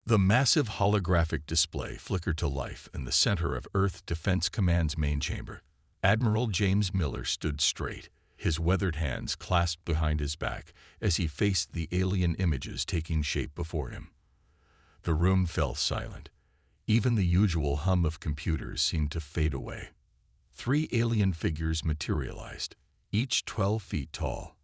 The massive holographic display flickered to life in the center of Earth Defense Command's main chamber. Admiral James Miller stood straight, his weathered hands clasped behind his back as he faced the alien images taking shape before him. The room fell silent. Even the usual hum of computers seemed to fade away. 3 alien figures materialized, each 12 feet tall.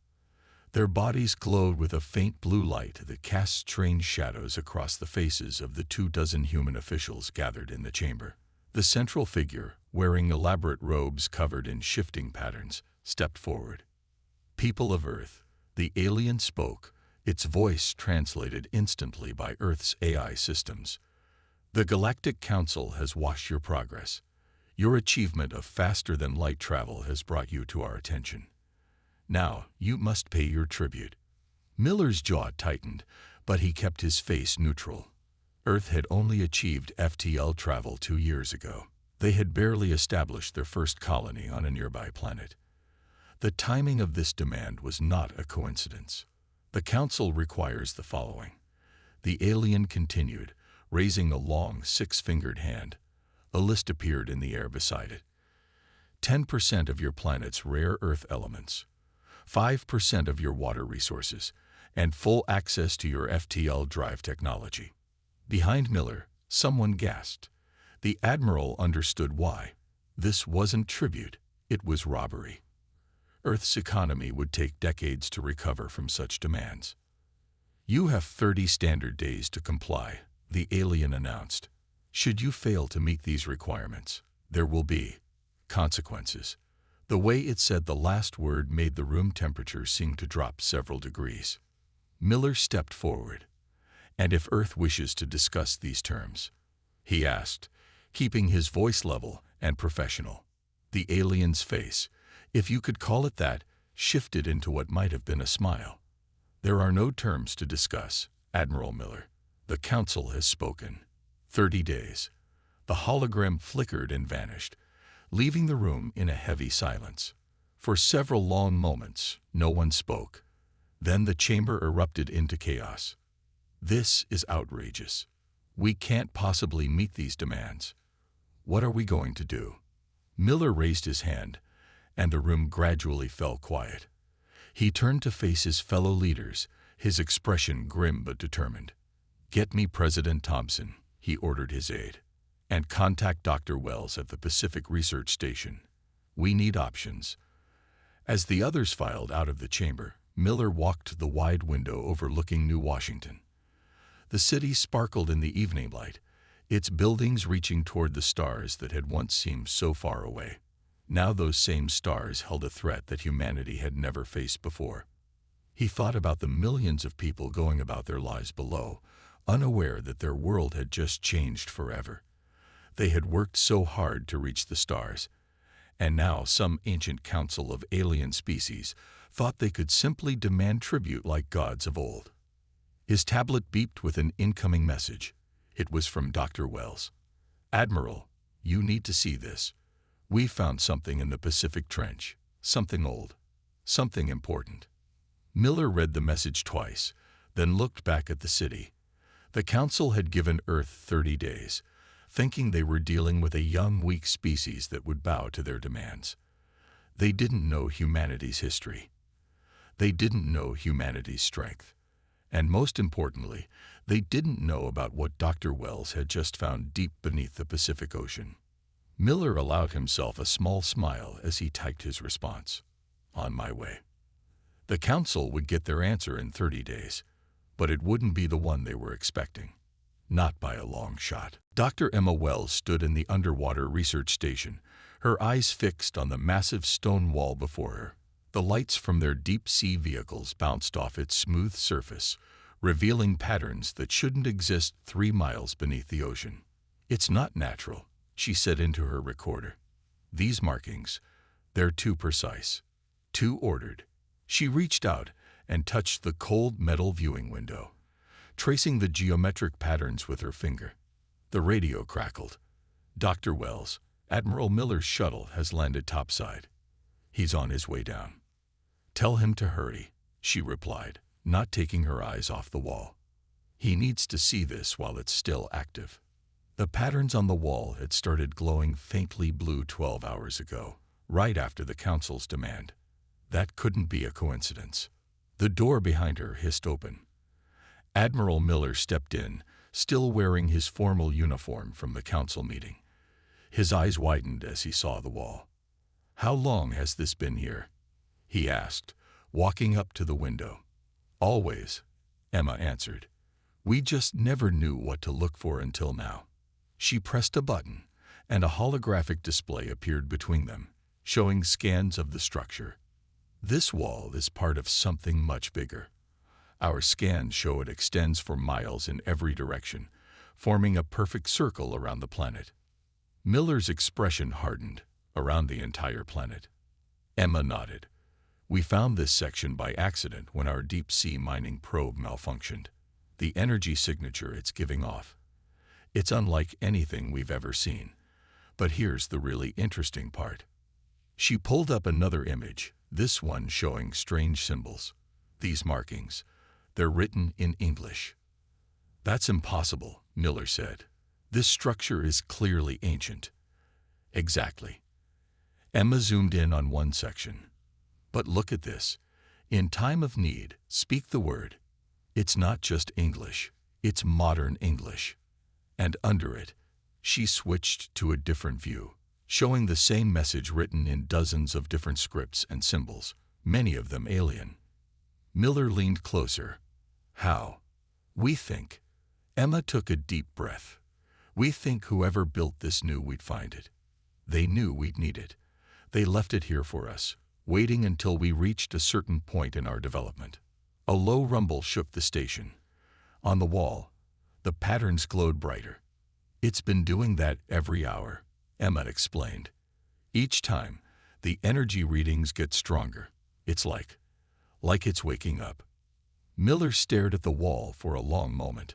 Their bodies glowed with a faint blue light that cast strange shadows across the faces of the 24 human officials gathered in the chamber. The central figure, wearing elaborate robes covered in shifting patterns, stepped forward. "People of Earth," the alien spoke, its voice translated instantly by Earth's AI systems. "The Galactic Council has watched your progress. Your achievement of faster-than-light travel has brought you to our attention. Now, you must pay your tribute." Miller's jaw tightened, but he kept his face neutral. Earth had only achieved FTL travel 2 years ago. They had barely established their first colony on a nearby planet. The timing of this demand was not a coincidence. "The Council requires the following." The alien continued, raising a long 6-fingered hand. A list appeared in the air beside it. 10% of your planet's rare Earth elements, 5% of your water resources, and full access to your FTL drive technology. Behind Miller, someone gasped. The Admiral understood why. This wasn't tribute, it was robbery. Earth's economy would take decades to recover from such demands. "You have 30 standard days to comply," the alien announced. "Should you fail to meet these requirements, there will be consequences." The way it said the last word made the room temperature seem to drop several degrees. Miller stepped forward. "And if Earth wishes to discuss these terms?" he asked, keeping his voice level and professional. The alien's face, if you could call it that, shifted into what might have been a smile. "There are no terms to discuss, Admiral Miller. The Council has spoken. 30 days. The hologram flickered and vanished, leaving the room in a heavy silence. For several long moments, no one spoke. Then the chamber erupted into chaos. "This is outrageous. We can't possibly meet these demands. What are we going to do?" Miller raised his hand, and the room gradually fell quiet. He turned to face his fellow leaders, his expression grim but determined. "Get me President Thompson," he ordered his aide, "and contact Dr. Wells at the Pacific Research Station. We need options." As the others filed out of the chamber, Miller walked to the wide window overlooking New Washington. The city sparkled in the evening light, its buildings reaching toward the stars that had once seemed so far away. Now those same stars held a threat that humanity had never faced before. He thought about the millions of people going about their lives below, unaware that their world had just changed forever. They had worked so hard to reach the stars, and now some ancient council of alien species thought they could simply demand tribute like gods of old. His tablet beeped with an incoming message. It was from Dr. Wells. "Admiral, you need to see this. We found something in the Pacific Trench. Something old. Something important." Miller read the message twice, then looked back at the city. The Council had given Earth 30 days, thinking they were dealing with a young, weak species that would bow to their demands. They didn't know humanity's history. They didn't know humanity's strength. And most importantly, they didn't know about what Dr. Wells had just found deep beneath the Pacific Ocean. Miller allowed himself a small smile as he typed his response. "On my way." The Council would get their answer in 30 days, but it wouldn't be the one they were expecting. Not by a long shot. Dr. Emma Wells stood in the underwater research station, her eyes fixed on the massive stone wall before her. The lights from their deep-sea vehicles bounced off its smooth surface, revealing patterns that shouldn't exist 3 miles beneath the ocean. "It's not natural," she said into her recorder. "These markings, they're too precise, too ordered." She reached out and touched the cold metal viewing window, tracing the geometric patterns with her finger. The radio crackled. "Dr. Wells, Admiral Miller's shuttle has landed topside. He's on his way down." "Tell him to hurry," she replied, not taking her eyes off the wall. He needs to see this while it's still active. The patterns on the wall had started glowing faintly blue 12 hours ago, right after the council's demand. That couldn't be a coincidence. The door behind her hissed open. Admiral Miller stepped in, still wearing his formal uniform from the council meeting. His eyes widened as he saw the wall. "How long has this been here?" he asked, walking up to the window. "Always," Emma answered. "We just never knew what to look for until now." She pressed a button, and a holographic display appeared between them, showing scans of the structure. "This wall is part of something much bigger. Our scans show it extends for miles in every direction, forming a perfect circle around the planet." Miller's expression hardened. "Around the entire planet?" Emma nodded. "We found this section by accident when our deep-sea mining probe malfunctioned. The energy signature it's giving off. It's unlike anything we've ever seen. But here's the really interesting part." She pulled up another image, this one showing strange symbols. "These markings, they're written in English." "That's impossible," Miller said. "This structure is clearly ancient." "Exactly." Emma zoomed in on one section. "But look at this. In time of need, speak the word." It's not just English, it's modern English. And under it, she switched to a different view, showing the same message written in dozens of different scripts and symbols, many of them alien. Miller leaned closer. "How?" "We think." Emma took a deep breath. "We think whoever built this knew we'd find it. They knew we'd need it. They left it here for us, waiting until we reached a certain point in our development." A low rumble shook the station. On the wall, the patterns glowed brighter. "It's been doing that every hour," Emma explained. "Each time, the energy readings get stronger. It's like it's waking up." Miller stared at the wall for a long moment.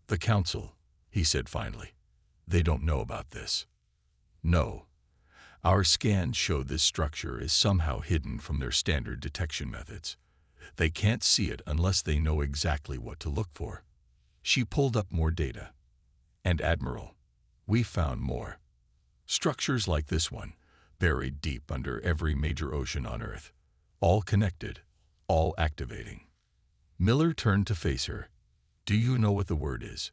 "The council," he said finally. "They don't know about this." "No. Our scans show this structure is somehow hidden from their standard detection methods. They can't see it unless they know exactly what to look for." She pulled up more data. "And Admiral, we found more. Structures like this one, buried deep under every major ocean on Earth. All connected, all activating." Miller turned to face her. "Do you know what the word is?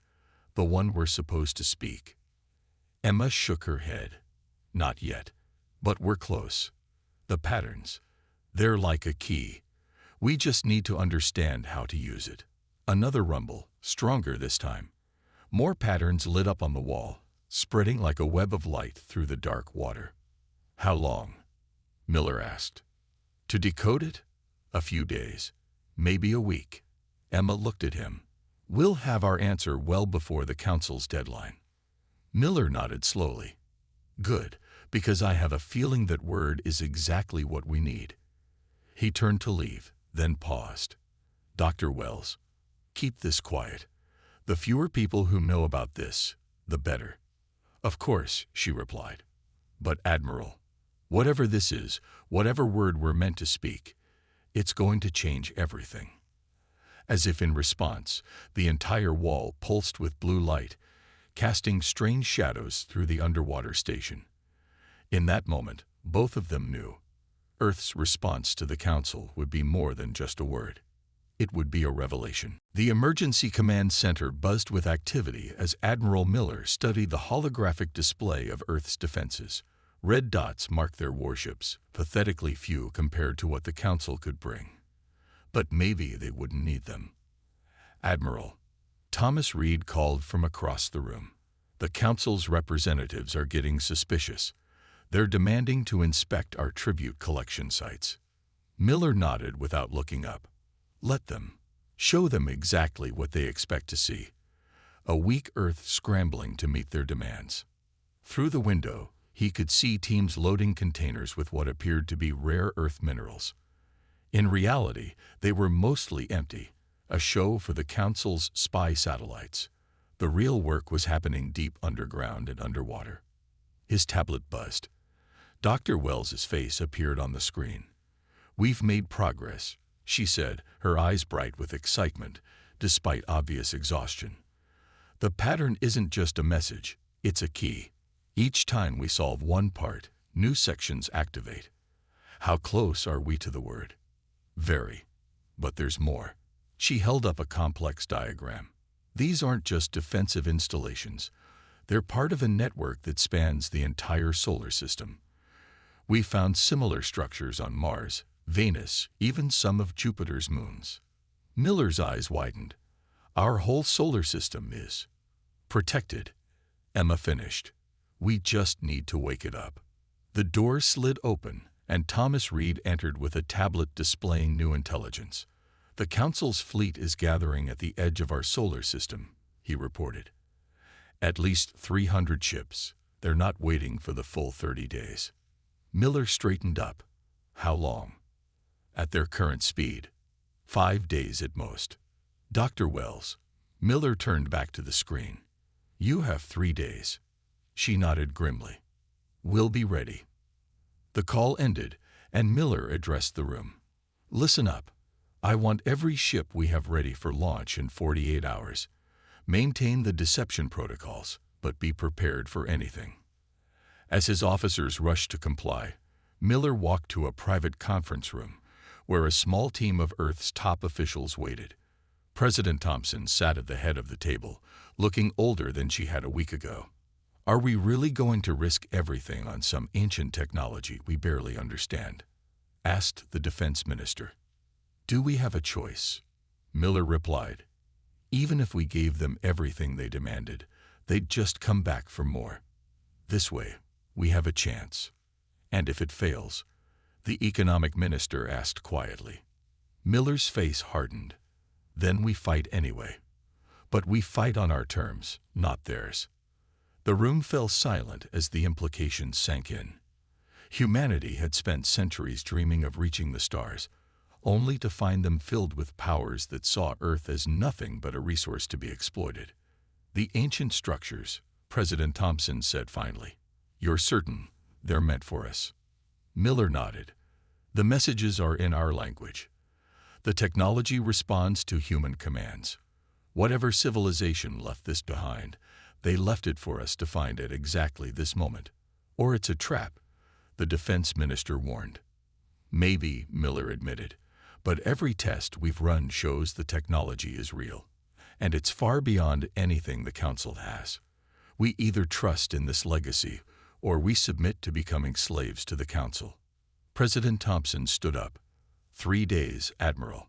The one we're supposed to speak?" Emma shook her head. "Not yet, but we're close. The patterns, they're like a key. We just need to understand how to use it." Another rumble, stronger this time. More patterns lit up on the wall, spreading like a web of light through the dark water. "How long?" Miller asked. "To decode it? A few days. Maybe a week." Emma looked at him. "We'll have our answer well before the council's deadline." Miller nodded slowly. "Good, because I have a feeling that word is exactly what we need." He turned to leave, then paused. "Dr. Wells, keep this quiet. The fewer people who know about this, the better." "Of course," she replied. "But Admiral, whatever this is, whatever word we're meant to speak, it's going to change everything." As if in response, the entire wall pulsed with blue light, casting strange shadows through the underwater station. In that moment, both of them knew. Earth's response to the Council would be more than just a word. It would be a revelation. The Emergency Command Center buzzed with activity as Admiral Miller studied the holographic display of Earth's defenses. Red dots marked their warships, pathetically few compared to what the Council could bring. But maybe they wouldn't need them. "Admiral," Thomas Reed called from across the room. "The Council's representatives are getting suspicious. They're demanding to inspect our tribute collection sites." Miller nodded without looking up. "Let them. Show them exactly what they expect to see. A weak Earth scrambling to meet their demands." Through the window, he could see teams loading containers with what appeared to be rare Earth minerals. In reality, they were mostly empty, a show for the Council's spy satellites. The real work was happening deep underground and underwater. His tablet buzzed. Dr. Wells's face appeared on the screen. "We've made progress," she said, her eyes bright with excitement, despite obvious exhaustion. The pattern isn't just a message, it's a key. Each time we solve one part, new sections activate. How close are we to the word? Very. But there's more. She held up a complex diagram. These aren't just defensive installations. They're part of a network that spans the entire solar system. We found similar structures on Mars, Venus, even some of Jupiter's moons. Miller's eyes widened. Our whole solar system is protected. Emma finished. We just need to wake it up. The door slid open, and Thomas Reed entered with a tablet displaying new intelligence. The Council's fleet is gathering at the edge of our solar system, he reported. At least 300 ships. They're not waiting for the full 30 days. Miller straightened up. How long? At their current speed. 5 days at most. Dr. Wells. Miller turned back to the screen. You have 3 days. She nodded grimly. We'll be ready. The call ended, and Miller addressed the room. Listen up. I want every ship we have ready for launch in 48 hours. Maintain the deception protocols, but be prepared for anything. As his officers rushed to comply, Miller walked to a private conference room, where a small team of Earth's top officials waited. President Thompson sat at the head of the table, looking older than she had a week ago. Are we really going to risk everything on some ancient technology we barely understand? Asked the defense minister. Do we have a choice? Miller replied. Even if we gave them everything they demanded, they'd just come back for more. This way, we have a chance. And if it fails? The economic minister asked quietly. Miller's face hardened. Then we fight anyway. But we fight on our terms, not theirs. The room fell silent as the implications sank in. Humanity had spent centuries dreaming of reaching the stars, only to find them filled with powers that saw Earth as nothing but a resource to be exploited. The ancient structures, President Thompson said finally. You're certain they're meant for us? Miller nodded. The messages are in our language. The technology responds to human commands. Whatever civilization left this behind, they left it for us to find at exactly this moment. Or it's a trap, the defense minister warned. Maybe, Miller admitted, but every test we've run shows the technology is real, and it's far beyond anything the Council has. We either trust in this legacy, or we submit to becoming slaves to the Council. President Thompson stood up. 3 days, Admiral.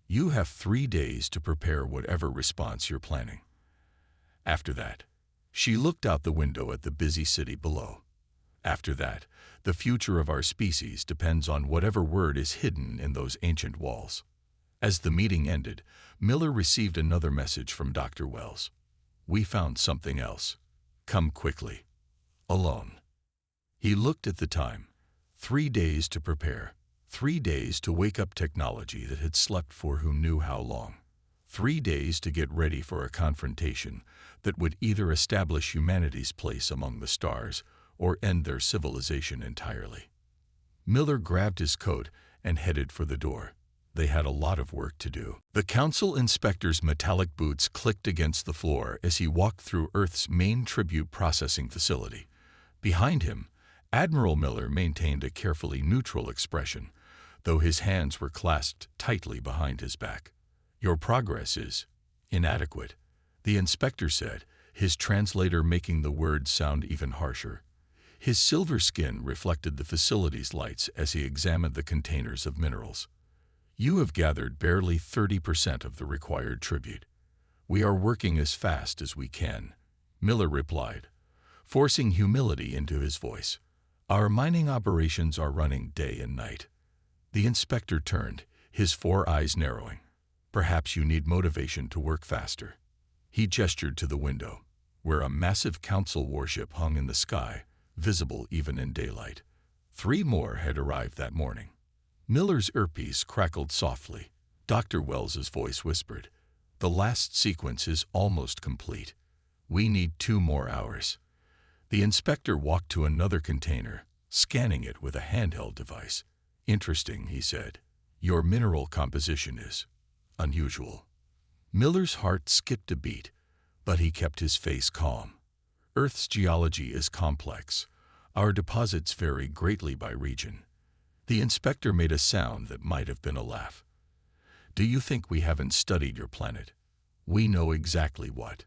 You have 3 days to prepare whatever response you're planning. After that, she looked out the window at the busy city below. After that, the future of our species depends on whatever word is hidden in those ancient walls. As the meeting ended, Miller received another message from Dr. Wells. We found something else. Come quickly. Alone. He looked at the time. 3 days to prepare. 3 days to wake up technology that had slept for who knew how long. 3 days to get ready for a confrontation that would either establish humanity's place among the stars or end their civilization entirely. Miller grabbed his coat and headed for the door. They had a lot of work to do. The Council inspector's metallic boots clicked against the floor as he walked through Earth's main tribute processing facility. Behind him, Admiral Miller maintained a carefully neutral expression, though his hands were clasped tightly behind his back. Your progress is inadequate, the inspector said, his translator making the words sound even harsher. His silver skin reflected the facility's lights as he examined the containers of minerals. You have gathered barely 30% of the required tribute. We are working as fast as we can, Miller replied, forcing humility into his voice. Our mining operations are running day and night. The inspector turned, his 4 eyes narrowing. Perhaps you need motivation to work faster. He gestured to the window, where a massive council warship hung in the sky, visible even in daylight. 3 more had arrived that morning. Miller's earpiece crackled softly. Dr. Wells's voice whispered, the last sequence is almost complete. We need 2 more hours. The inspector walked to another container, scanning it with a handheld device. Interesting, he said. Your mineral composition is unusual. Miller's heart skipped a beat, but he kept his face calm. Earth's geology is complex. Our deposits vary greatly by region. The inspector made a sound that might have been a laugh. Do you think we haven't studied your planet? We know exactly what.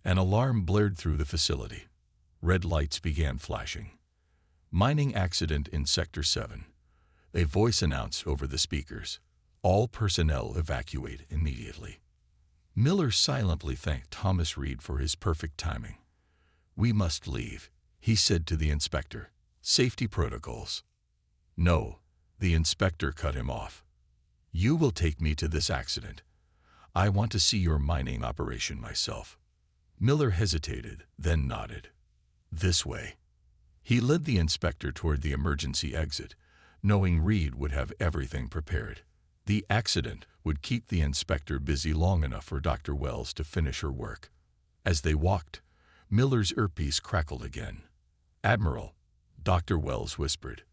An alarm blared through the facility. Red lights began flashing. Mining accident in Sector 7. A voice announced over the speakers. All personnel evacuate immediately. Miller silently thanked Thomas Reed for his perfect timing. We must leave, he said to the inspector. Safety protocols. No, the inspector cut him off. You will take me to this accident. I want to see your mining operation myself. Miller hesitated, then nodded. This way. He led the inspector toward the emergency exit, knowing Reed would have everything prepared. The accident would keep the inspector busy long enough for Dr. Wells to finish her work. As they walked, Miller's earpiece crackled again. Admiral, Dr. Wells whispered.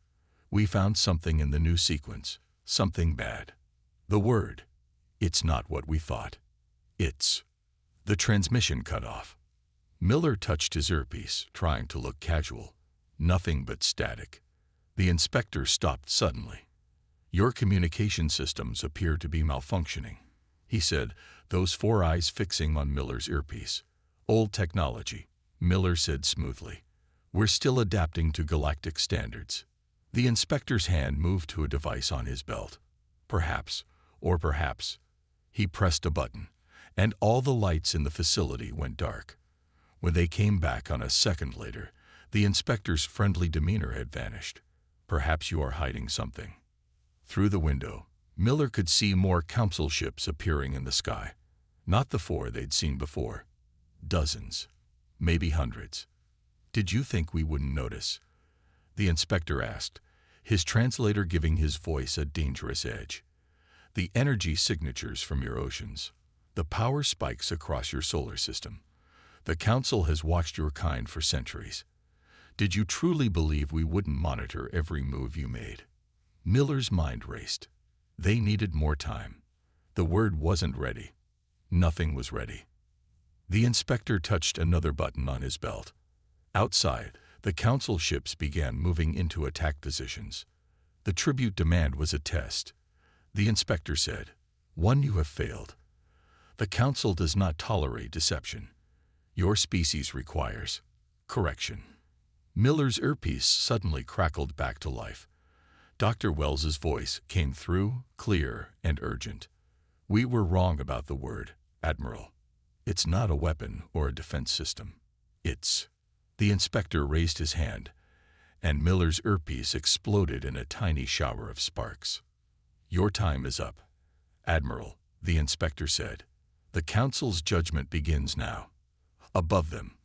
We found something in the new sequence, something bad. The word. It's not what we thought. It's. The transmission cut off. Miller touched his earpiece, trying to look casual. Nothing but static. The inspector stopped suddenly. Your communication systems appear to be malfunctioning, he said, those four eyes fixing on Miller's earpiece. Old technology, Miller said smoothly. We're still adapting to galactic standards. The inspector's hand moved to a device on his belt. Perhaps, or perhaps. He pressed a button, and all the lights in the facility went dark. When they came back on a second later, the inspector's friendly demeanor had vanished. Perhaps you are hiding something. Through the window, Miller could see more council ships appearing in the sky. Not the four they'd seen before. Dozens. Maybe hundreds. Did you think we wouldn't notice? The inspector asked, his translator giving his voice a dangerous edge. The energy signatures from your oceans. The power spikes across your solar system. The Council has watched your kind for centuries. Did you truly believe we wouldn't monitor every move you made? Miller's mind raced. They needed more time. The word wasn't ready. Nothing was ready. The inspector touched another button on his belt. Outside, the Council ships began moving into attack positions. The tribute demand was a test. The inspector said, One, you have failed. The Council does not tolerate deception. Your species requires correction. Miller's earpiece suddenly crackled back to life. Dr. Wells's voice came through, clear and urgent. We were wrong about the word, Admiral. It's not a weapon or a defense system. It's. The inspector raised his hand, and Miller's earpiece exploded in a tiny shower of sparks. Your time is up, Admiral, the inspector said. The Council's judgment begins now. Above them,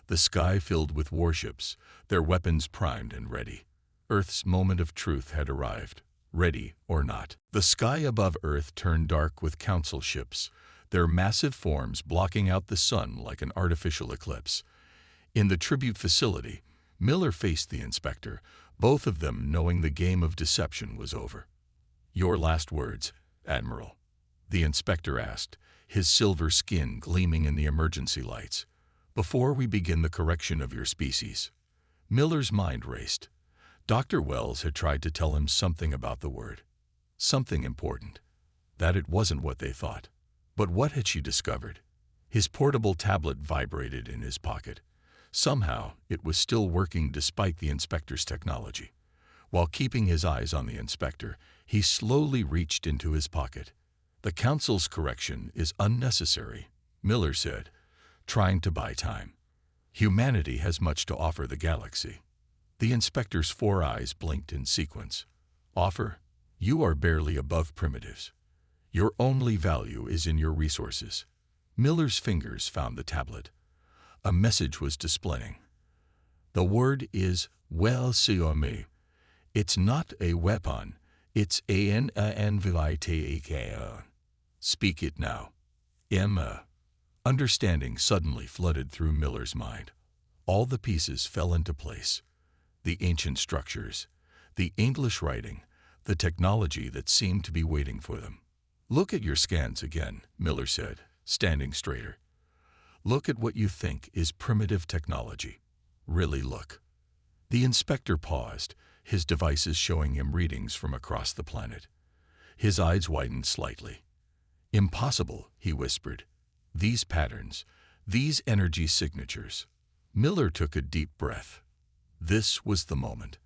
the sky filled with warships, their weapons primed and ready. Earth's moment of truth had arrived, ready or not. The sky above Earth turned dark with Council ships, their massive forms blocking out the sun like an artificial eclipse. In the tribute facility, Miller faced the inspector, both of them knowing the game of deception was over. Your last words, Admiral, the inspector asked, his silver skin gleaming in the emergency lights. Before we begin the correction of your species. Miller's mind raced. Dr. Wells had tried to tell him something about the word. Something important. That it wasn't what they thought. But what had she discovered? His portable tablet vibrated in his pocket. Somehow, it was still working despite the inspector's technology. While keeping his eyes on the inspector, he slowly reached into his pocket. The Council's correction is unnecessary, Miller said, trying to buy time. Humanity has much to offer the galaxy. The inspector's four eyes blinked in sequence. Offer? You are barely above primitives. Your only value is in your resources. Miller's fingers found the tablet. A message was displaying. The word is well sur me. It's not a weapon. It's an invite. Speak it now. Emma. Understanding suddenly flooded through Miller's mind. All the pieces fell into place. The ancient structures, the English writing, the technology that seemed to be waiting for them. Look at your scans again, Miller said, standing straighter. Look at what you think is primitive technology. Really look. The inspector paused, his devices showing him readings from across the planet. His eyes widened slightly. Impossible, he whispered. These patterns, these energy signatures. Miller took a deep breath. This was the moment.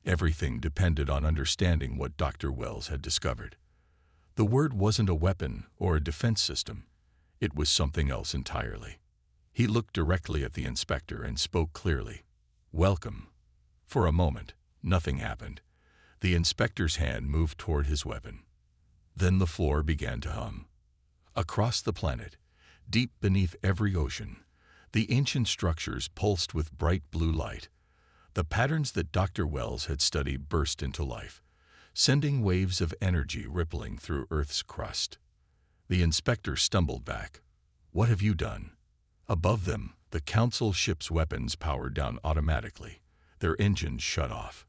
Everything depended on understanding what Dr. Wells had discovered. The word wasn't a weapon or a defense system. It was something else entirely. He looked directly at the inspector and spoke clearly. Welcome. For a moment, nothing happened. The inspector's hand moved toward his weapon. Then the floor began to hum. Across the planet, deep beneath every ocean, the ancient structures pulsed with bright blue light. The patterns that Dr. Wells had studied burst into life, sending waves of energy rippling through Earth's crust. The inspector stumbled back. What have you done? Above them, the Council ship's weapons powered down automatically, their engines shut off.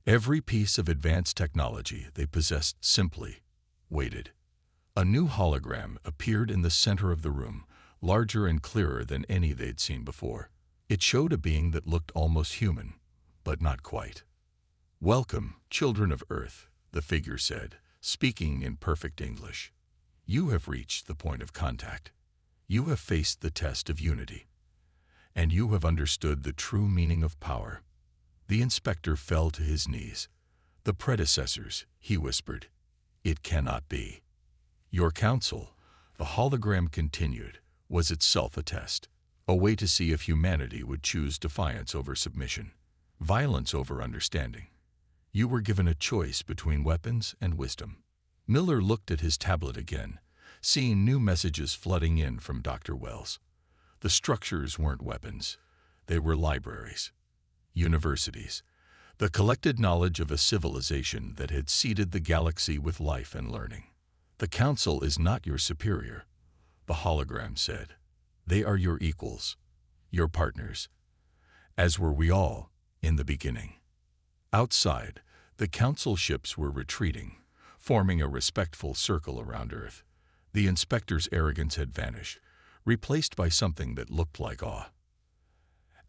Every piece of advanced technology they possessed simply waited. A new hologram appeared in the center of the room, larger and clearer than any they'd seen before. It showed a being that looked almost human, but not quite. Welcome, children of Earth, the figure said, speaking in perfect English. You have reached the point of contact. You have faced the test of unity. And you have understood the true meaning of power. The inspector fell to his knees. The predecessors, he whispered. It cannot be. Your council, the hologram continued, was itself a test, a way to see if humanity would choose defiance over submission, violence over understanding. You were given a choice between weapons and wisdom. Miller looked at his tablet again, seeing new messages flooding in from Dr. Wells. The structures weren't weapons. They were libraries, universities, the collected knowledge of a civilization that had seeded the galaxy with life and learning. The Council is not your superior, the hologram said. They are your equals, your partners, as were we all in the beginning. Outside, the Council ships were retreating, forming a respectful circle around Earth. The inspector's arrogance had vanished, replaced by something that looked like awe.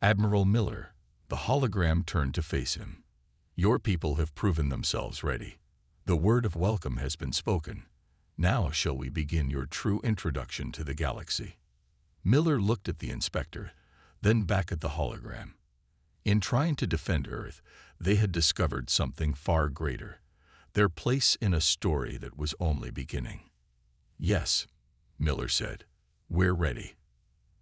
Admiral Miller, the hologram turned to face him. Your people have proven themselves ready. The word of welcome has been spoken. Now shall we begin your true introduction to the galaxy. Miller looked at the inspector, then back at the hologram. In trying to defend Earth, they had discovered something far greater, their place in a story that was only beginning. Yes, Miller said, we're ready.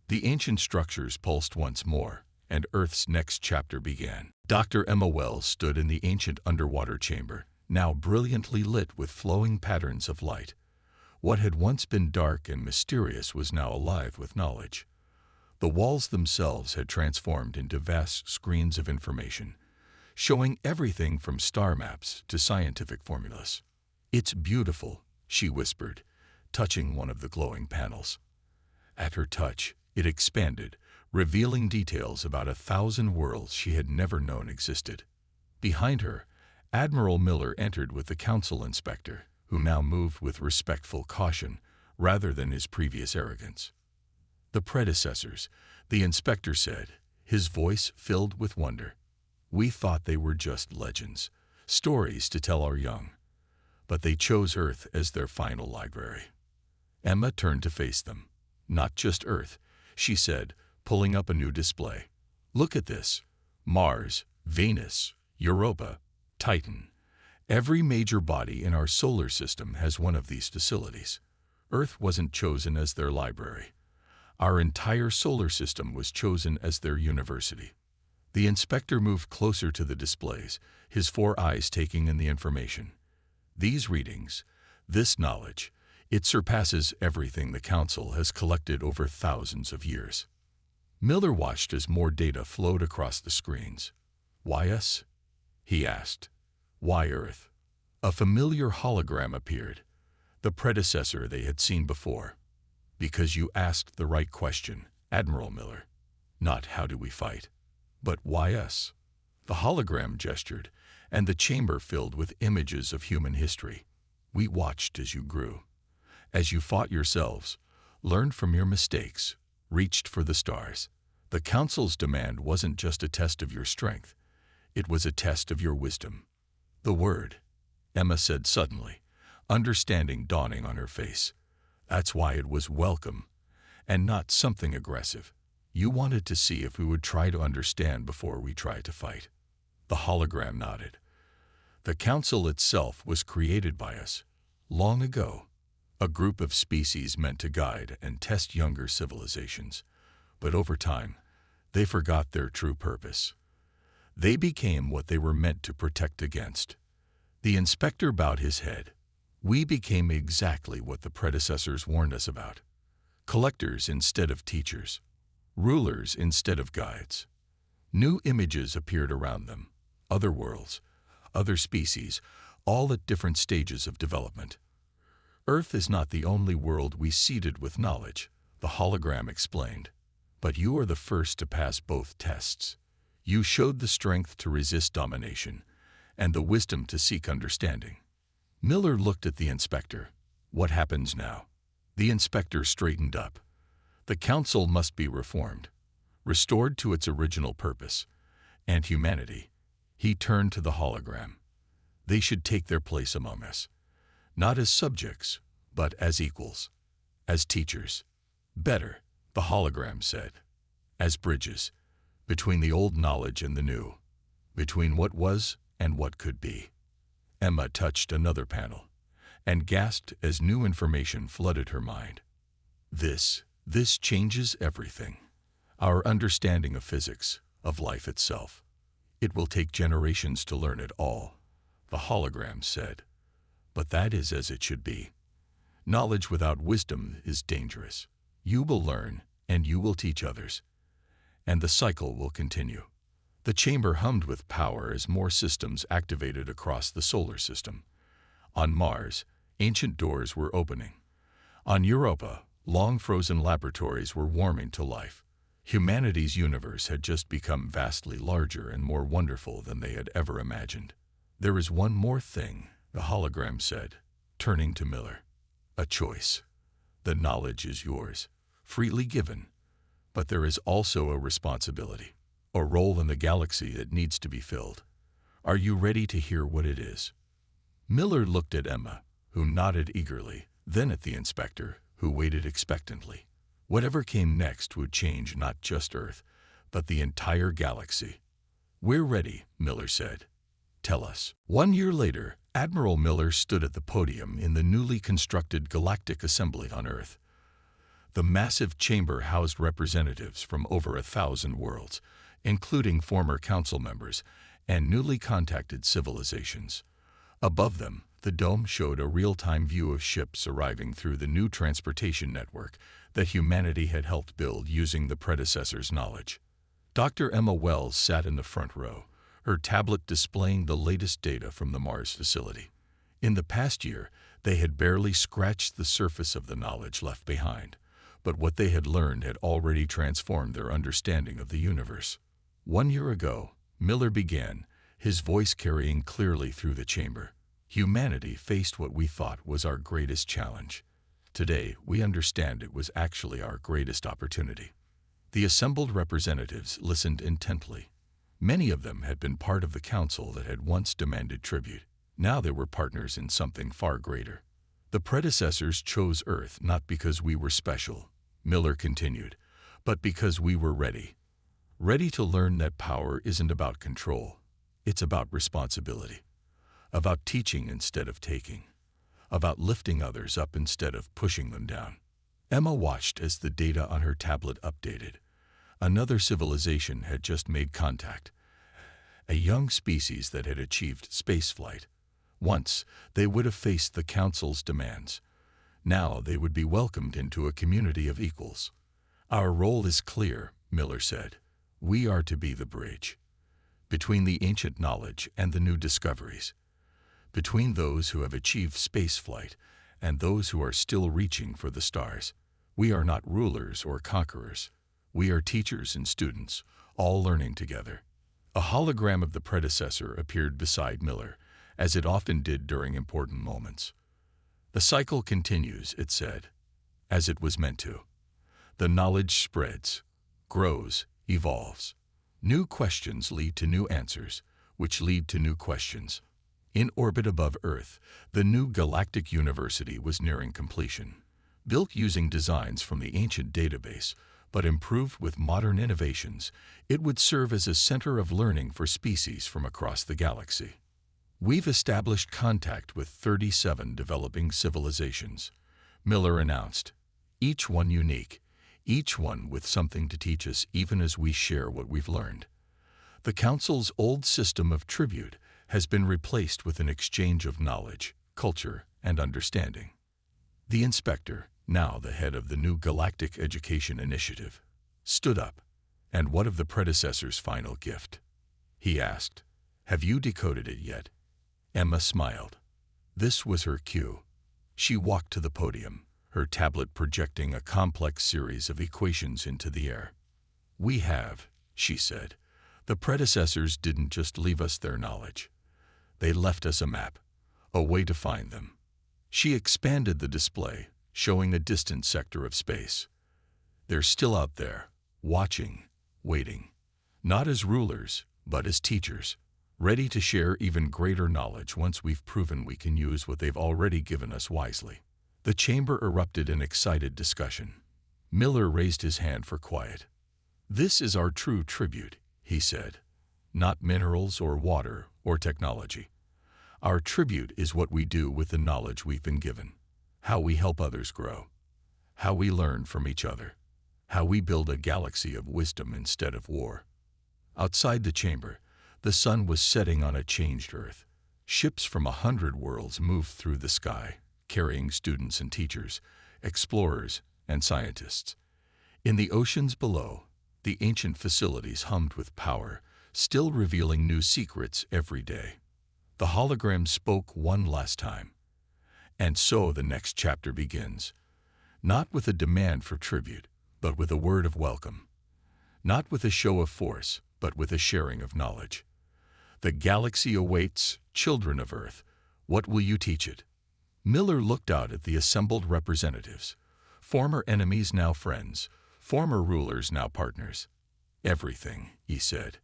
The ancient structures pulsed once more, and Earth's next chapter began. Dr. Emma Wells stood in the ancient underwater chamber, now brilliantly lit with flowing patterns of light. What had once been dark and mysterious was now alive with knowledge. The walls themselves had transformed into vast screens of information, showing everything from star maps to scientific formulas. It's beautiful, she whispered, touching one of the glowing panels. At her touch, it expanded, revealing details about 1,000 worlds she had never known existed. Behind her, Admiral Miller entered with the Council inspector, who now moved with respectful caution rather than his previous arrogance. The predecessors, the inspector said, his voice filled with wonder. We thought they were just legends, stories to tell our young. But they chose Earth as their final library. Emma turned to face them. Not just Earth, she said, pulling up a new display. Look at this. Mars, Venus, Europa, Titan. Every major body in our solar system has one of these facilities. Earth wasn't chosen as their library. Our entire solar system was chosen as their university. The inspector moved closer to the displays, his 4 eyes taking in the information. These readings, this knowledge, it surpasses everything the Council has collected over thousands of years. Miller watched as more data flowed across the screens. Why us? He asked. Why Earth? A familiar hologram appeared, the predecessor they had seen before. Because you asked the right question, Admiral Miller. Not how do we fight, but why us? The hologram gestured, and the chamber filled with images of human history. We watched as you grew. As you fought yourselves, learned from your mistakes, reached for the stars. The Council's demand wasn't just a test of your strength. It was a test of your wisdom. The word, Emma said suddenly, understanding dawning on her face. That's why it was welcome, and not something aggressive. You wanted to see if we would try to understand before we tried to fight. The hologram nodded. The Council itself was created by us, long ago. A group of species meant to guide and test younger civilizations. But over time, they forgot their true purpose. They became what they were meant to protect against. The inspector bowed his head. We became exactly what the predecessors warned us about. Collectors instead of teachers. Rulers instead of guides. New images appeared around them. Other worlds, other species, all at different stages of development. Earth is not the only world we seeded with knowledge, the hologram explained. But you are the first to pass both tests. You showed the strength to resist domination and the wisdom to seek understanding. Miller looked at the inspector. What happens now? The inspector straightened up. The Council must be reformed, restored to its original purpose, and humanity. He turned to the hologram. They should take their place among us, not as subjects, but as equals, as teachers. Better, the hologram said, as bridges, between the old knowledge and the new, between what was and what could be. Emma touched another panel, and gasped as new information flooded her mind. This changes everything. Our understanding of physics, of life itself. It will take generations to learn it all, the hologram said. But that is as it should be. Knowledge without wisdom is dangerous. You will learn, and you will teach others. And the cycle will continue. The chamber hummed with power as more systems activated across the solar system. On Mars, ancient doors were opening. On Europa, long-frozen laboratories were warming to life. Humanity's universe had just become vastly larger and more wonderful than they had ever imagined. There is one more thing, the hologram said, turning to Miller. A choice. The knowledge is yours, freely given. But there is also a responsibility, a role in the galaxy that needs to be filled. Are you ready to hear what it is? Miller looked at Emma, who nodded eagerly, then at the inspector, who waited expectantly. Whatever came next would change not just Earth, but the entire galaxy. We're ready, Miller said. Tell us. 1 year later, Admiral Miller stood at the podium in the newly constructed Galactic Assembly on Earth. The massive chamber housed representatives from over 1,000 worlds, including former council members and newly contacted civilizations. Above them, the dome showed a real-time view of ships arriving through the new transportation network that humanity had helped build using the predecessor's knowledge. Dr. Emma Wells sat in the front row, her tablet displaying the latest data from the Mars facility. In the past year, they had barely scratched the surface of the knowledge left behind, but what they had learned had already transformed their understanding of the universe. 1 year ago, Miller began, his voice carrying clearly through the chamber. Humanity faced what we thought was our greatest challenge. Today, we understand it was actually our greatest opportunity. The assembled representatives listened intently. Many of them had been part of the council that had once demanded tribute. Now they were partners in something far greater. The predecessors chose Earth not because we were special, Miller continued, but because we were ready. Ready to learn that power isn't about control. It's about responsibility. About teaching instead of taking. About lifting others up instead of pushing them down. Emma watched as the data on her tablet updated. Another civilization had just made contact. A young species that had achieved spaceflight. Once, they would have faced the Council's demands. Now they would be welcomed into a community of equals. Our role is clear, Miller said. We are to be the bridge. Between the ancient knowledge and the new discoveries. Between those who have achieved spaceflight and those who are still reaching for the stars. We are not rulers or conquerors. We are teachers and students, all learning together. A hologram of the predecessor appeared beside Miller, as it often did during important moments. The cycle continues, it said, as it was meant to. The knowledge spreads, grows, evolves. New questions lead to new answers, which lead to new questions. In orbit above Earth, the new galactic university was nearing completion. Built using designs from the ancient database, but improved with modern innovations, it would serve as a center of learning for species from across the galaxy. We've established contact with 37 developing civilizations, Miller announced, each one unique, each one with something to teach us even as we share what we've learned. The Council's old system of tribute has been replaced with an exchange of knowledge, culture, and understanding. The inspector, now the head of the new Galactic Education Initiative, stood up. And what of the predecessor's final gift? He asked. Have you decoded it yet? Emma smiled. This was her cue. She walked to the podium, her tablet projecting a complex series of equations into the air. We have, she said. The predecessors didn't just leave us their knowledge. They left us a map, a way to find them. She expanded the display, showing a distant sector of space. They're still out there, watching, waiting, not as rulers, but as teachers, ready to share even greater knowledge once we've proven we can use what they've already given us wisely. The chamber erupted in excited discussion. Miller raised his hand for quiet. This is our true tribute, he said. Not minerals or water or technology. Our tribute is what we do with the knowledge we've been given, how we help others grow, how we learn from each other, how we build a galaxy of wisdom instead of war. Outside the chamber, the sun was setting on a changed Earth. Ships from 100 worlds moved through the sky, carrying students and teachers, explorers and scientists. In the oceans below, the ancient facilities hummed with power, still revealing new secrets every day. The hologram spoke one last time. And so the next chapter begins, not with a demand for tribute, but with a word of welcome. Not with a show of force, but with a sharing of knowledge. The galaxy awaits, children of Earth. What will you teach it? Miller looked out at the assembled representatives. Former enemies, now friends. Former rulers, now partners. Everything, he said.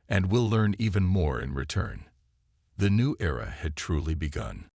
And we'll learn even more in return. The new era had truly begun.